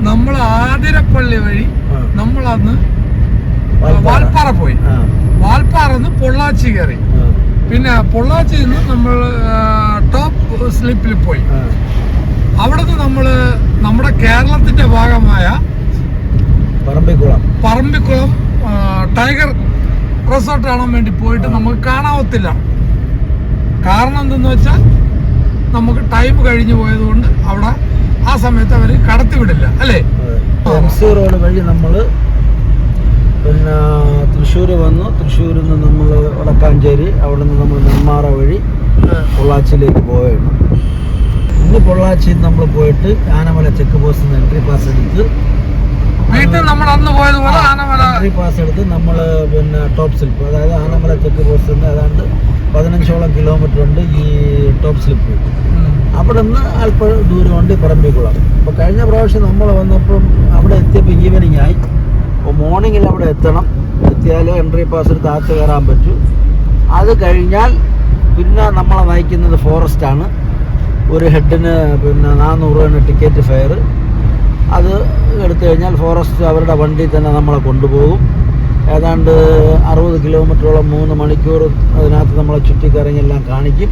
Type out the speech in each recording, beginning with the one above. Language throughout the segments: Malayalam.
നമ്മൾ ആതിരപ്പള്ളി വഴി നമ്മളന്ന് വാൽപ്പാറ പോയി. വാൽപ്പാറന്ന് പൊള്ളാച്ചി കയറി. പിന്നെ പൊള്ളാച്ചിയിൽ നിന്ന് നമ്മൾ ടോപ്പ് സ്ലിപ്പിൽ പോയി. അവിടുന്ന് നമ്മള് നമ്മുടെ കേരളത്തിന്റെ ഭാഗമായ പറമ്പിക്കുളം ടൈഗർ റിസോർട്ട് കാണാൻ വേണ്ടി പോയിട്ട് നമുക്ക് കാണാവത്തില്ല. കാരണം എന്തെന്ന് വെച്ചാൽ നമുക്ക് ടൈം കഴിഞ്ഞു പോയത് കൊണ്ട് അവിടെ ആ സമയത്ത് അവര് കടത്തിവിടില്ല അല്ലേ. MC റോഡ് വഴി നമ്മള് പിന്നെ തൃശ്ശൂർ വന്നു. തൃശ്ശൂരിൽ നിന്ന് നമ്മൾ വടക്കാഞ്ചേരി, അവിടെ നിന്ന് നമ്മൾ നെന്മാറ വഴി പൊള്ളാച്ചിയിലേക്ക് പോവുകയാണ്. ഇന്ന് പൊള്ളാച്ചിയിൽ നമ്മൾ പോയിട്ട് ആനമല ചെക്ക് പോസ്റ്റിൽ നിന്ന് എൻട്രി പാസ് എടുത്ത് വീട്ടിൽ നമ്മൾ അന്ന് പോയതുപോലെ ആനമല എൻട്രി പാസ് എടുത്ത് നമ്മൾ പിന്നെ ടോപ്പ് സ്ലിപ്പ്, അതായത് ആനമല ചെക്ക് പോസ്റ്റിൽ നിന്ന് ഏതാണ്ട് 15ഓളം കിലോമീറ്റർ ഉണ്ട് ഈ ടോപ്പ് സ്ലിപ്പ്. അവിടെ നിന്ന് അല്പം ദൂരമുണ്ട് പറമ്പിക്കുളം. അപ്പോൾ കഴിഞ്ഞ പ്രാവശ്യം നമ്മൾ വന്നപ്പം അവിടെ എത്തിയപ്പോൾ ഈവനിങ് ആയി. അപ്പോൾ മോർണിംഗിൽ അവിടെ എത്തണം. എത്തിയാൽ എൻട്രി പാസ് എടുത്ത് അകത്ത് കയറാൻ പറ്റും. അത് കഴിഞ്ഞാൽ പിന്നെ നമ്മളെ നയിക്കുന്നത് ഫോറസ്റ്റാണ്. ഒരു ഹെഡിന് പിന്നെ 400 രൂപയാണ് ടിക്കറ്റ് ഫെയർ. അത് എടുത്തു കഴിഞ്ഞാൽ ഫോറസ്റ്റ് അവരുടെ വണ്ടിയിൽ തന്നെ നമ്മളെ കൊണ്ടുപോകും. ഏതാണ്ട് 60 കിലോമീറ്ററോളം 3 മണിക്കൂർ അതിനകത്ത് നമ്മളെ ചുറ്റിക്കറങ്ങി എല്ലാം കാണിക്കും.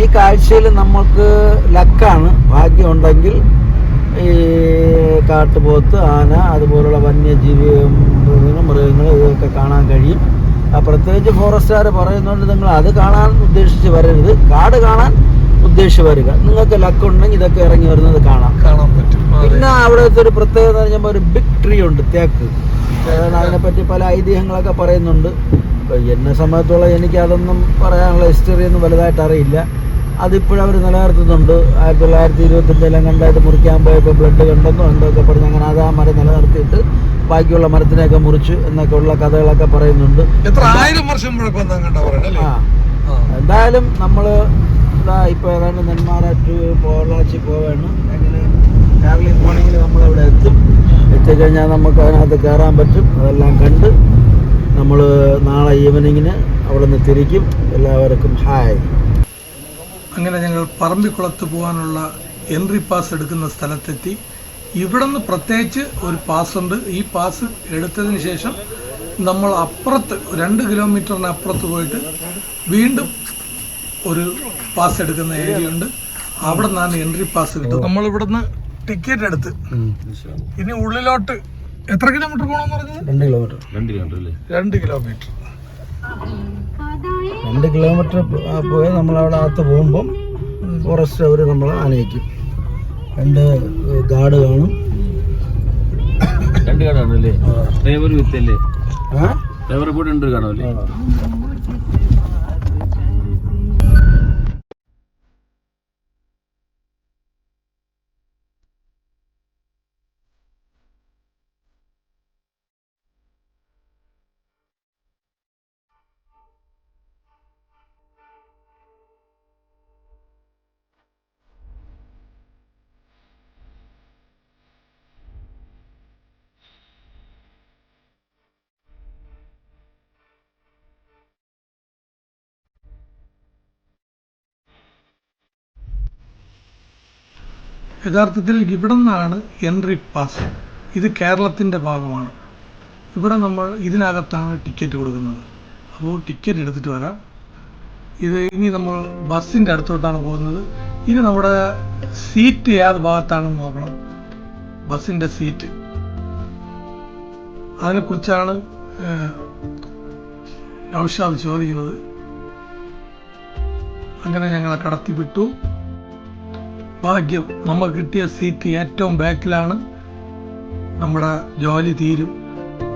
ഈ കാഴ്ചയിൽ നമുക്ക് ലക്കാണ്. ഭാഗ്യമുണ്ടെങ്കിൽ ഈ കാട്ടുപോത്ത്, ആന, അതുപോലുള്ള വന്യജീവി മൃഗങ്ങൾ ഇതൊക്കെ കാണാൻ കഴിയും. പ്രത്യേകിച്ച് ഫോറസ്റ്റുകാർ പറയുന്നുണ്ട് നിങ്ങൾ അത് കാണാൻ ഉദ്ദേശിച്ച് വരരുത്, കാട് കാണാൻ ഉദ്ദേശിച്ച് വരിക. നിങ്ങൾക്ക് ലക്കുണ്ടെങ്കിൽ ഇതൊക്കെ ഇറങ്ങി വരുന്നത് കാണാൻ പറ്റും. പിന്നെ അവിടുത്തെ ഒരു പ്രത്യേകത എന്ന് പറഞ്ഞാൽ ഒരു ബിഗ് ട്രീ ഉണ്ട്, തേക്ക്. അതിനെപ്പറ്റി പല ഐതിഹ്യങ്ങളൊക്കെ പറയുന്നുണ്ട്. എന്നെ സംബന്ധിച്ചോളം എനിക്ക് അതൊന്നും പറയാനുള്ള ഹിസ്റ്ററി ഒന്നും വലുതായിട്ട് അറിയില്ല. അതിപ്പോഴും അവർ നിലനിർത്തുന്നുണ്ട്. 1925 കണ്ടായിട്ട് മുറിക്കാൻ പോയപ്പോൾ ബ്ലഡ് കണ്ടെന്നോ എന്തൊക്കെ പറഞ്ഞ് അങ്ങനെ അത് ആ മരം നിലനിർത്തിയിട്ട് ബാക്കിയുള്ള മരത്തിനെയൊക്കെ മുറിച്ചു എന്നൊക്കെ ഉള്ള കഥകളൊക്കെ പറയുന്നുണ്ട്. എന്തായാലും നമ്മൾ ഇപ്പോൾ ഏതാണ്ട് നെന്മാറ ടു പൊള്ളാച്ചി പോവാണ്. അങ്ങനെ രാവിലെ മോർണിംഗിൽ നമ്മളവിടെ എത്തും. എത്തിക്കഴിഞ്ഞാൽ നമുക്ക് അതിനകത്ത് കയറാൻ പറ്റും. അതെല്ലാം കണ്ട് നമ്മൾ നാളെ ഈവനിങ്ങിന് അവിടെ നിന്ന് തിരിക്കും. എല്ലാവർക്കും ഹായ്. അങ്ങനെ ഞങ്ങൾ പറമ്പിക്കുളത്ത് പോകാനുള്ള എൻട്രി പാസ് എടുക്കുന്ന സ്ഥലത്തെത്തി. ഇവിടെ നിന്ന് പ്രത്യേകിച്ച് ഒരു പാസ്സുണ്ട്. ഈ പാസ് എടുത്തതിന് ശേഷം നമ്മൾ അപ്പുറത്ത് 2 കിലോമീറ്ററിന് അപ്പുറത്ത് പോയിട്ട് വീണ്ടും ഒരു പാസ് എടുക്കുന്ന ഏരിയ ഉണ്ട്. അവിടെ നിന്നാണ് എൻട്രി പാസ് കിട്ടുന്നത്. നമ്മളിവിടുന്ന് ടിക്കറ്റ് എടുത്ത് ഇനി ഉള്ളിലോട്ട് എത്ര കിലോമീറ്റർ പോകണമെന്ന് പറഞ്ഞത്? 2 കിലോമീറ്റർ പോയി നമ്മളവിടെ അകത്ത് പോകുമ്പം ഫോറസ്റ്റ് അവർ നമ്മളെ ആനയിക്കും. 2 ഗാർഡ് കാണും. 2 ഗാർഡ് ആണല്ലേ? ഡ്രൈവർ വിത്തല്ലേ? ഡ്രൈവർ കൂടെ 2 കാണുമല്ലേ? യഥാർത്ഥത്തിൽ ഇവിടെ നിന്നാണ് എൻട്രി പാസ്. ഇത് കേരളത്തിൻ്റെ ഭാഗമാണ്. ഇവിടെ നമ്മൾ ഇതിനകത്താണ് ടിക്കറ്റ് കൊടുക്കുന്നത്. അപ്പോൾ ടിക്കറ്റ് എടുത്തിട്ട് വരാം. ഇനി നമ്മൾ ബസ്സിൻ്റെ അടുത്തോട്ടാണ് പോകുന്നത്. ഇനി നമ്മുടെ സീറ്റ് ഏത് ഭാഗത്താണെന്ന് നോക്കണം. ബസ്സിൻ്റെ സീറ്റ് അതിനെക്കുറിച്ചാണ് നൗഷാദ് ചോദിക്കുന്നത്. അങ്ങനെ ഞങ്ങളെ കടത്തി വിട്ടു. ഭാഗ്യം, നമുക്ക് കിട്ടിയ സീറ്റ് ഏറ്റവും ബാക്കിലാണ്. നമ്മുടെ ജോലി തീരും.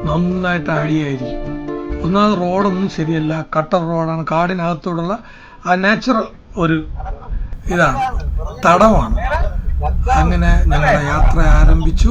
നന്നായിട്ട് അടിയായിരിക്കും. ഒന്നാമത് റോഡൊന്നും ശരിയല്ല, കട്ടർ റോഡാണ്. കാടിനകത്തോടുള്ള ആ നാച്ചുറൽ ഒരു ഇതാണ്, തടമാണ്. അങ്ങനെ ഞങ്ങളുടെ യാത്ര ആരംഭിച്ചു.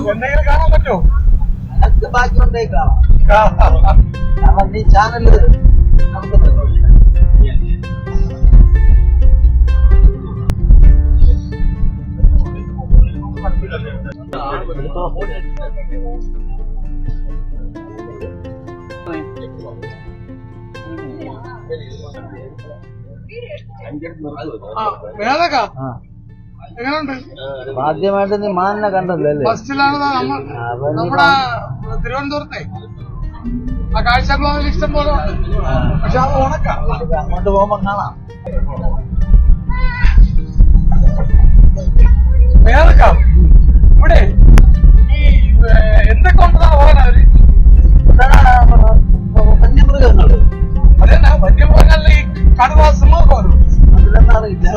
എങ്ങനെയുണ്ട്? ആദ്യമായിട്ട് നീ മാനിനെ കണ്ടല്ലേ? ഫസ്റ്റിലാണ് നമ്മുടെ തിരുവനന്തപുരത്തെ ആ കാഴ്ചകൾ ഇഷ്ടം പോലെ ഉണ്ട്. പക്ഷെ അത് ഉണക്കാം. അങ്ങോട്ട് പോകുമ്പോ കാണാം. വേറെക്കാം ഇവിടെ ഈ എന്തൊക്കെ ഉണ്ടെന്നാണ് പറയാനവര്? വന്യമൃഗങ്ങള് അതെന്നാ വന്യമൃഗങ്ങളിൽ ഈ കടുവ, സിംഹമൊക്കെ വരും. അതിലെന്താ അറിയില്ല.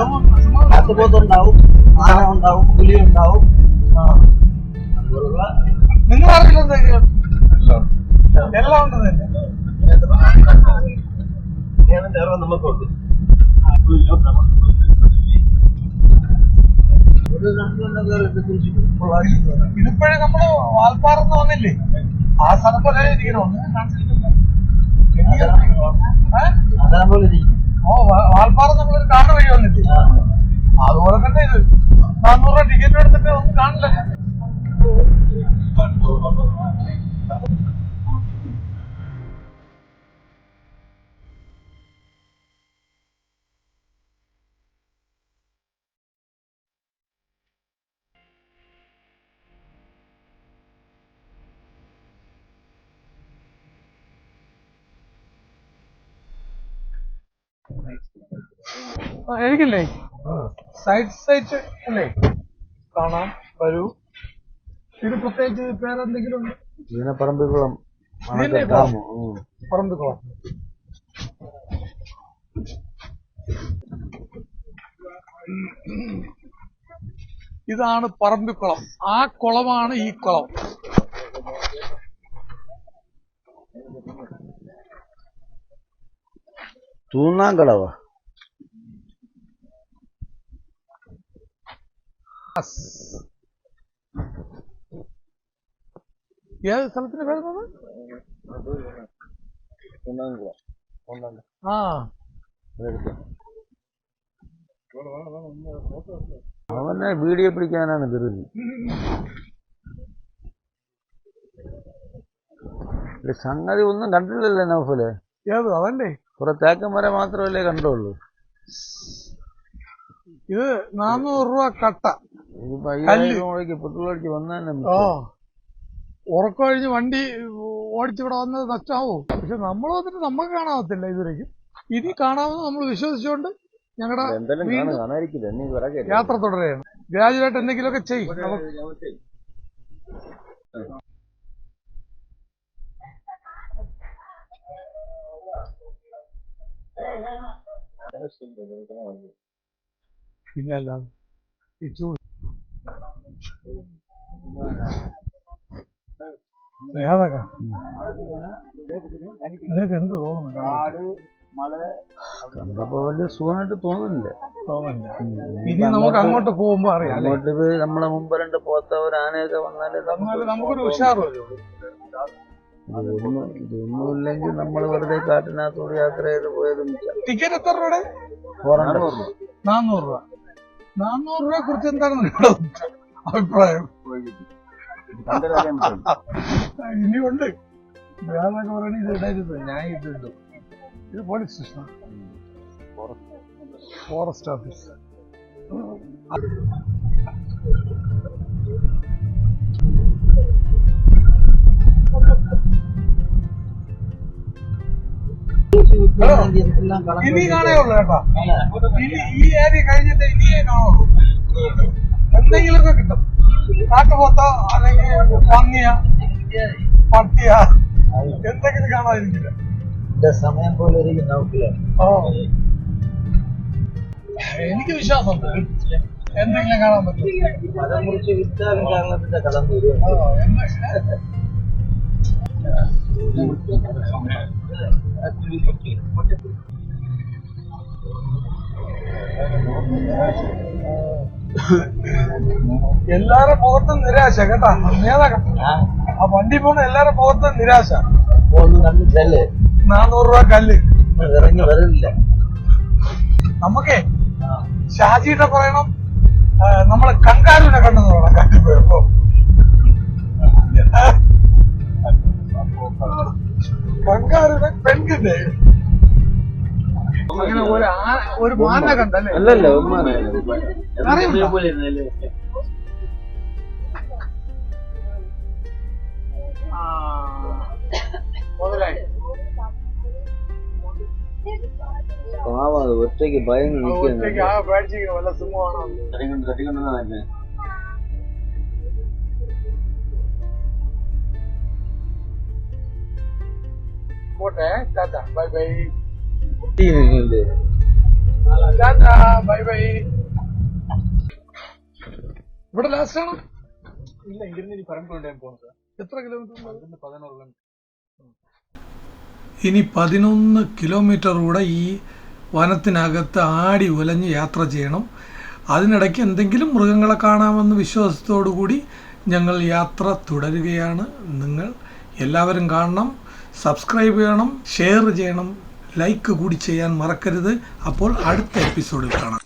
കാട്ടുപോത്തുണ്ടാവും, ആന ഉണ്ടാവും, പുലി ഉണ്ടാവും. നിങ്ങൾ അറിയില്ലെന്തെങ്കിലും എല്ലാം ഉണ്ടെന്ന് നമുക്കുണ്ട്. ഇതിപ്പോഴും നമ്മള് വാൽപ്പാറന്ന് വന്നില്ലേ? ആ സ്ഥലം പോലെ ഇരിക്കണോണ്ട് അതേപോലെ ഇരിക്കും. വാൽപ്പാറ നമ്മളൊരു കാട് വഴി വന്നില്ലേ? അതുപോലെ തന്നെ ഇത് 400 രൂപ ടിക്കറ്റ് എടുത്തിട്ട് ഒന്നും കാണില്ല. എനിക്കില്ലേ സൈറ്റ് അല്ലേ കാണാം, വരൂ. ഇത് പ്രത്യേകിച്ച് പേരെന്തെങ്കിലും ഉണ്ട്? ഇതിനെ പറമ്പിക്കുളം പറമ്പിക്കുളം. ഇതാണ് പറമ്പിക്കുളം. ആ കുളമാണ് ഈ കുളം. തൂന്നാങ്കടവാ. ഏത് സ്ഥലത്തിന്റെ പേരുന്നത്? ആ അവനെ വീഡിയോ പിടിക്കാനാണ് ധൃതി. സംഗതി ഒന്നും കണ്ടില്ലല്ലേ നൗഫല്? ഏത് അതല്ലേ? കുറെ തേക്കന്മാരെ മാത്രമല്ലേ കണ്ടുള്ളൂ. ഇത് 400 രൂപ കട്ട. ഇതിപ്പോ 5000 രൂപയ്ക്ക് പെട്രോൾ അടിച്ച് വന്നതന്നെ. ഉറക്കം കഴിഞ്ഞ് വണ്ടി ഓടിച്ചിവിടെ വന്നത് നഷ്ടമാവോ? പക്ഷെ നമ്മൾ വന്നിട്ട് നമുക്ക് കാണാവത്തില്ല ഇതുവരെയ്ക്കും. ഇനി കാണാമെന്ന് നമ്മൾ വിശ്വസിച്ചുകൊണ്ട് ഞങ്ങളുടെ യാത്ര തുടരുകയാണ്. ഗ്രാജുവേറ്റ് എന്തെങ്കിലുമൊക്കെ ചെയ്യും. പിന്നല്ലാതെ ഈ ചൂട് ഏതൊക്കെ അതൊക്കെ എന്ത് തോന്നുന്നു? കണ്ടപ്പോ വലിയ സുഖമായിട്ട് തോന്നുന്നില്ല. ഇനി നമുക്ക് അങ്ങോട്ട് പോകുമ്പോ അറിയാം. അങ്ങോട്ട് നമ്മളെ മുമ്പ് 2 പോത്ത ഒരു ആനയൊക്കെ വന്നാലേ നമുക്കൊരു ഉഷാറ് വരും. ഇതൊന്നുമില്ലെങ്കിൽ നമ്മൾ വെറുതെ കാട്ടിനകത്തോട് യാത്ര ചെയ്ത് പോയതും. ടിക്കറ്റ് എത്ര രൂപയുടെ? 400 രൂപ. 400 രൂപയെ കുറിച്ച് എന്താണ് നിങ്ങളുടെ അഭിപ്രായം? ഇനിയുണ്ട്. വേറെന്നൊക്കെ പറയണ ഇത് ഇടരുത്. ഞാൻ ഇട്ടിട്ടു. ഇത് പോലീസ് സ്റ്റേഷനാണ്, ഫോറസ്റ്റ് ഓഫീസ്. ഇനി കാണുള്ളൂ കേട്ടോ. ഇനി ഈ ഏരിയ കഴിഞ്ഞിട്ട് ഇനിയേ കാണുള്ളൂ. എന്തെങ്കിലുമൊക്കെ കിട്ടും. കാട്ടുപോത്തോ അല്ലെങ്കിൽ പന്നിയ, പട്ടിയ, എന്തെങ്കിലും കാണാതിരിക്കില്ല. സമയം പോലെ എനിക്ക് വിശ്വാസമുണ്ട് എന്തെങ്കിലും കാണാൻ പറ്റും. മരം മുറിച്ച് വിറ്റാലും കേരളത്തിന്റെ കടം വരും. എല്ലാരും മുഖത്തും നിരാശ കേട്ടാ. നേതാക്കൾ ആ വണ്ടി പോണ എല്ലാരും മുഖത്തും നിരാശ. 400 രൂപ കല്ല് ഇറങ്ങി വരില്ല. നമുക്കേ ഷാജിയുടെ പറയണം, നമ്മള് കങ്കാരുവിനെ കണ്ടെന്ന് പറയണം. കാട്ടിപ്പോയപ്പോ കങ്കാരുവിനെ പെൺകിന്റെ അങ്ങനെ ഒരു മാന കണ്ടല്ലേ? അല്ലല്ല ഒറ്റയ്ക്ക് ഭയന്ന് തട്ടിക്കൊണ്ടല്ലേ. പോട്ടെ, Tata, bye bye. Tata, bye bye. ഇവിടെ ലാസ്റ്റ് ആണ്? ഇല്ല, ഇവിടുന്ന് പറമ്പിലുണ്ടേ പോകുന്നത്. എത്ര കിലോമീറ്റർ? 11 കിലോമീറ്റർ. ഇനി 11 കിലോമീറ്റർ കൂടെ ഈ വനത്തിനകത്ത് ആടി ഉലഞ്ഞ് യാത്ര ചെയ്യണം. അതിനിടയ്ക്ക് എന്തെങ്കിലും മൃഗങ്ങളെ കാണാമെന്ന വിശ്വാസത്തോടു കൂടി ഞങ്ങൾ യാത്ര തുടരുകയാണ്. നിങ്ങൾ എല്ലാവരും കാണണം, സബ്സ്ക്രൈബ് ചെയ്യണം, ഷെയർ ചെയ്യണം, ലൈക്ക് കൂടി ചെയ്യാൻ മറക്കരുത്. അപ്പോൾ അടുത്ത എപ്പിസോഡിൽ കാണാം.